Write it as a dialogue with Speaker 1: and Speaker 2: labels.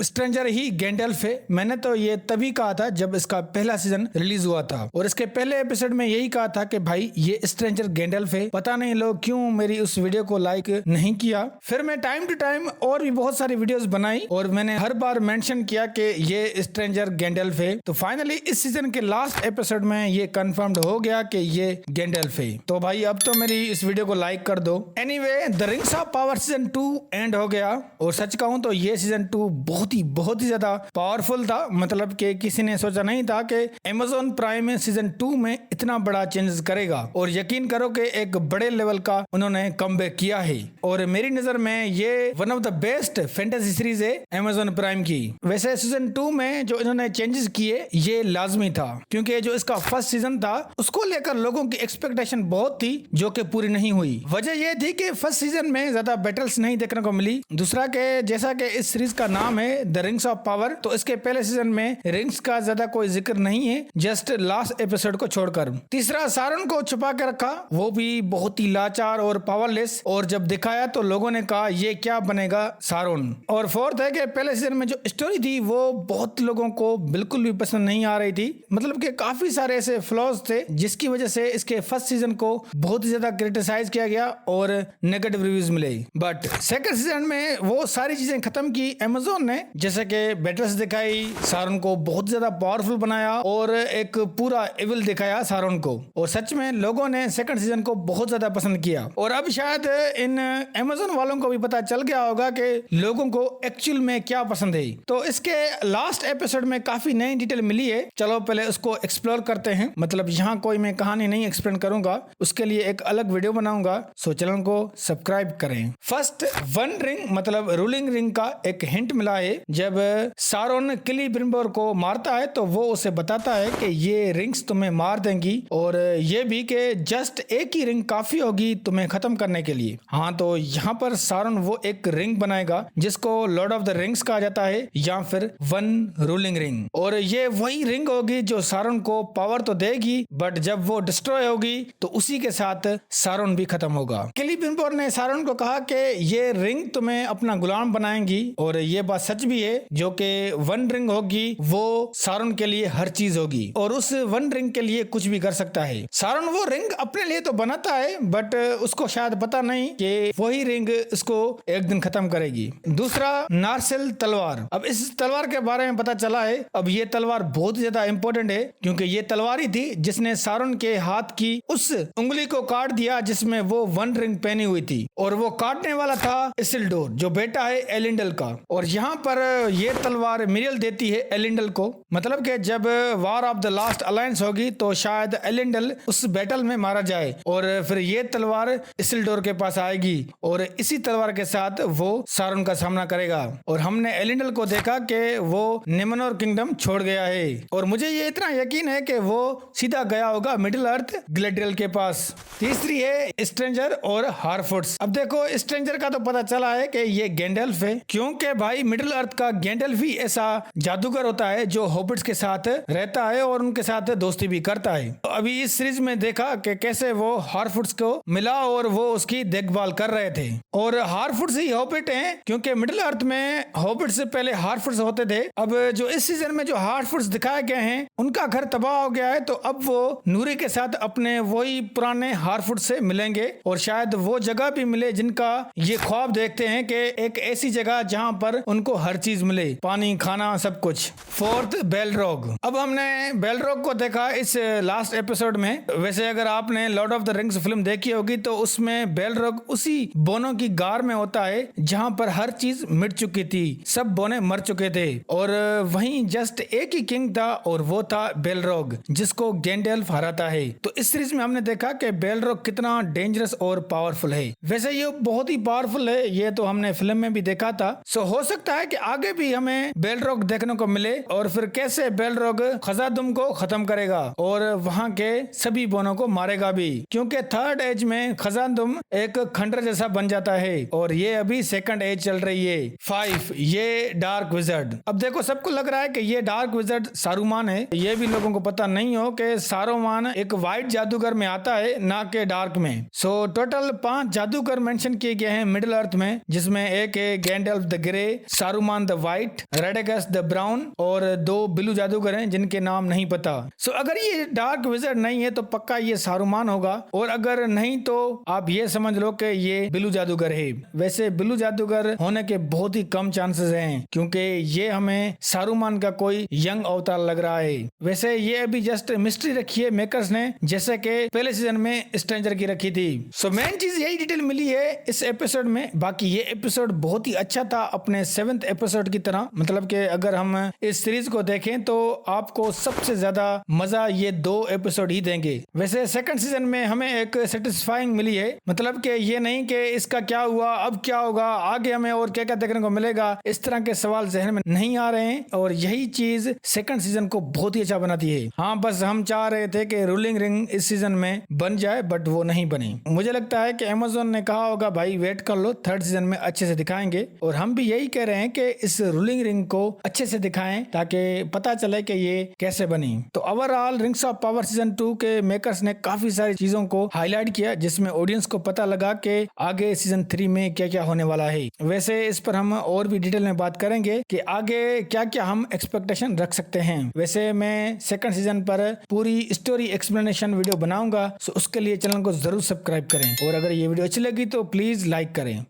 Speaker 1: Stranger ही गैंडल्फ है। मैंने तो ये तभी कहा था जब इसका पहला सीजन रिलीज हुआ था, और इसके पहले एपिसोड में यही कहा था कि भाई ये स्ट्रेंजर गैंडल्फ है। पता नहीं लोग क्यों मेरी उस वीडियो को लाइक नहीं किया। फिर मैं टाइम टू टाइम और भी बहुत सारी वीडियोस बनाई और मैंने हर बार मेंशन किया कि ये स्ट्रेंजर गैंडल्फ है। तो फाइनली इस सीजन के लास्ट एपिसोड में ये कंफर्म्ड हो गया कि ये गैंडल्फ है। तो भाई अब तो मेरी इस वीडियो को लाइक कर दो। Anyway, the rings of power season 2 and हो गया, और सच कहूं तो ये सीजन 2 बहुत ही ज्यादा पावरफुल था। मतलब कि किसी ने सोचा नहीं था कि Amazon प्राइम में सीजन 2 में इतना बड़ा चेंजेस करेगा, और यकीन करो कि एक बड़े लेवल का उन्होंने कमबैक किया है। और मेरी नजर में ये one of the best fantasy series है Amazon प्राइम की। वैसे सीजन 2 में जो इन्होंने चेंजेस किए ये लाजमी था, क्योंकि जो इसका फर्स्ट सीजन था उसको लेकर लोगों की एक्सपेक्टेशन बहुत थी जो कि पूरी नहीं हुई। वजह यह थी कि फर्स्ट सीजन में ज्यादा बैटल्स नहीं देखने को मिली। दूसरा के जैसा कि इस सीरीज का नाम है द रिंग्स ऑफ पावर, तो इसके पहले सीजन में रिंग्स का ज्यादा कोई जिक्र नहीं है, जस्ट लास्ट एपिसोड को छोड़कर। तीसरा, सारन को छुपा के रखा, वो भी बहुत ही लाचार और पावरलेस, और जब दिखाया तो लोगों ने कहा ये क्या बनेगा सारोन। और फोर्थ है कि पहले सीजन में जो स्टोरी थी वो बहुत लोगों को बिल्कुल भी पसंद नहीं आ रही थी। मतलब कि काफी सारे ऐसे फ्लॉज थे जिसकी वजह से इसके फर्स्ट सीजन को बहुत ही ज्यादा क्रिटिसाइज किया गया और नेगेटिव रिव्यूज मिले। बट सेकंड सीजन में वो सारी चीजें खत्म की Amazon ने, जैसे कि बैटल्स दिखाई, सारोन को बहुत ज्यादा पावरफुल बनाया और एक पूरा एविल दिखाया सारोन को, और सच में लोगों ने सेकंड सीजन को बहुत ज्यादा पसंद किया। और अब शायद इन Amazon वालों को भी पता चल गया होगा कि लोगों को एक्चुअल में क्या पसंद है। तो इसके लास्ट एपिसोड में काफी नई डिटेल मिली है, चलो पहले उसको एक्सप्लोर करते हैं। मतलब यहाँ कोई मैं कहानी नहीं एक्सप्लेन करूंगा, उसके लिए एक अलग वीडियो बनाऊंगा, सो चैनल को सब्सक्राइब करें। फर्स्ट, वन रिंग मतलब रूलिंग रिंग का एक हिंट मिला है। जब सारोन किलीब्रिम्बोर को मारता है तो वो उसे बताता है कि ये रिंग्स तुम्हें मार देंगी, और ये भी कि जस्ट एक ही रिंग काफी होगी तुम्हें खत्म करने के लिए। हाँ, तो यहाँ पर सारोन वो एक रिंग बनाएगा जिसको लॉर्ड ऑफ द रिंग्स कहा जाता है, या फिर वन रूलिंग रिंग। और ये वही रिंग होगी जो सारोन को पावर तो देगी, बट जब वो डिस्ट्रॉय होगी तो उसी के साथ सारोन भी खत्म होगा। किलीब्रिम्बोर ने सारोन को कहा कि ये रिंग तुम्हें अपना गुलाम बनाएंगी, और ये बात सच भी है, जो कि वन रिंग होगी वो सारोन के लिए हर चीज होगी, और उस वन रिंग के लिए कुछ भी कर सकता है। सारोन वो रिंग अपने लिए तो बनाता है, बट उसको शायद पता नहीं कि वही रिंग इसको एक दिन खत्म करेगी। दूसरा, नार्सेल तलवार। अब इस तलवार के बारे में पता चला है, अब ये तलवार बहुत ज्यादा इंपॉर्टेंट है, क्योंकि ये तलवार ही थी जिसने सारोन के हाथ की उस उंगली को काट दिया जिसमें वो वन रिंग पहनी हुई थी, और वो काटने वाला था इसिल्डोर, जो बेटा है एलिंडल का। और यहाँ पर ये तलवार मिरियल देती है एलिंडल को। मतलब कि जब war of the last alliance होगी तो शायद एलिंडल उस बैटल में मारा जाए, और फिर ये तलवार इसिल्डोर के पास आएगी, और इसी तलवार के साथ वो सारोन का सामना करेगा। और हमने एलिंडल को देखा कि वो निमेनोर किंगडम छोड़ गया है, और मुझे ये इतना यकीन है कि वो सीधा गया होगा मिडिल अर्थ ग्लेडियल के पास। तीसरी है स्ट्रेंजर और हारफुट्स। अब देखो, स्ट्रेंजर का तो पता चला है कि ये गैंडल्फ है, क्योंकि भाई मिडिल अर्थ का गैंडल्फ ही ऐसा जादूगर होता है जो हॉबिट्स के साथ रहता है और उनके साथ दोस्ती भी करता है। तो अभी इस सीरीज में देखा कि कैसे वो हारफुट्स को मिला और वो उसकी देखभाल कर रहे थे। और हारफुट्स ही हॉबिट हैं, क्योंकि मिडिल अर्थ में हॉबिट्स से पहले हारफुट्स होते थे। अब जो इस सीजन में जो हारफुट्स दिखाए गए हैं उनका घर तबाह हो गया है, तो अब वो नूरी के साथ अपने वही पुराने हारफुट्स से मिलेंगे, और शायद वो जगह भी मिले जिनका ये ख्वाब देखते हैं कि एक ऐसी जगह जहां पर उनको हर चीज मिले, पानी, खाना, सब कुछ। फोर्थ, बेलरॉग। अब हमने बेलरॉग को देखा इस लास्ट एपिसोड में। वैसे अगर आपने Lord of the rings film देखी होगी तो उसमें बेलरॉग उसी बोनों की गार में होता है जहां पर हर चीज मिट चुकी थी, सब बोने मर चुके थे, और वहीं जस्ट एक ही किंग था और वो था बेलरॉग, जिसको गैंडल्फ हराता है। तो इस सीरीज में हमने देखा कि बेलरॉग कितना डेंजरस और पावरफुल है। वैसे ये बहुत ही पावरफुल है, ये तो हमने फिल्म में भी देखा था। सो हो सकता है कि आगे भी हमें बेलरॉग देखने को मिले, और फिर कैसे बेलरॉग खजादुम को खत्म करेगा और वहां के सभी बोनों को मारेगा भी, क्योंकि थर्ड एज में खजादुम एक खंडर जैसा बन जाता है, और ये अभी सेकंड एज चल रही है। 5, ये डार्क विजर्ड। अब देखो, सबको लग रहा है कि ये डार्क विजर्ड सारूमान है। ये भी लोगों को पता नहीं हो कि सारूमान एक व्हाइट जादूगर में आता है, ना के डार्क में। सो टोटल 5 जादूगर मेंशन किए गए हैं मिडिल अर्थ में, जिसमें एक है Gandalf the Grey, Saruman Saruman the White, Radagast the Brown और 2 ब्लू जादूगर हैं जिनके नाम नहीं पता। सो अगर ये डार्क विजर्ड नहीं है तो पक्का ये सारूमान होगा, और अगर नहीं तो आप ये समझ लो कि ये ब्लू जादूगर है। वैसे ब्लू जादूगर होने के बहुत ही कम चांसेस हैं क्योंकि ये हमें सारूमान का कोई यंग अवतार लग रहा है। वैसे ये अभी जस्ट मिस्ट्री रखी है मेकर्स ने, जैसे कि पहले सीजन में स्ट्रेंजर की रखी थी। सो मेन चीज यही डिटेल मिली है इस एपिसोड में। बाकी ये एपिसोड बहुत ही अच्छा था अपने 7th एपिसोड की तरह। मतलब कि अगर हम इस सीरीज को देखें तो आपको सबसे ज्यादा मजा ये 2 एपिसोड ही देंगे। वैसे सेकंड सीजन में हमें एक सेटिस्फाइंग मिली है, मतलब कि ये नहीं कि इसका क्या हुआ, अब क्या होगा, आगे हमें और क्या क्या देखने को मिलेगा, इस तरह के सवाल जहन में नहीं आ रहे हैं, और यही चीज सेकंड सीजन को बहुत ही अच्छा बनाती है। हाँ, बस हम चाह रहे थे कि रूलिंग रिंग इस सीजन में बन जाए, बट वो नहीं बनी। मुझे लगता है कि अमेज़न ने कहा होगा भाई वेट कर लो, 3rd सीजन में अच्छे से दिखाएंगे, और हम भी यही कह रहे हैं कि इस रूलिंग रिंग को अच्छे से दिखाएं ताकि पता चले कि ये कैसे बनी। तो overall rings of power season 2 के मेकर्स ने काफी सारी चीजों को हाईलाइट किया जिसमें ऑडियंस को पता लगा कि आगे सीजन 3 में क्या क्या होने वाला है। वैसे इस पर हम और भी डिटेल में बात करेंगे कि आगे क्या क्या हम एक्सपेक्टेशन रख सकते हैं। वैसे मैं सेकंड सीजन पर पूरी स्टोरी एक्सप्लेनेशन वीडियो बनाऊंगा, सो उसके लिए चैनल को जरूर सब्सक्राइब करें, और अगर ये वीडियो अच्छी लगी तो प्लीज लाइक करें।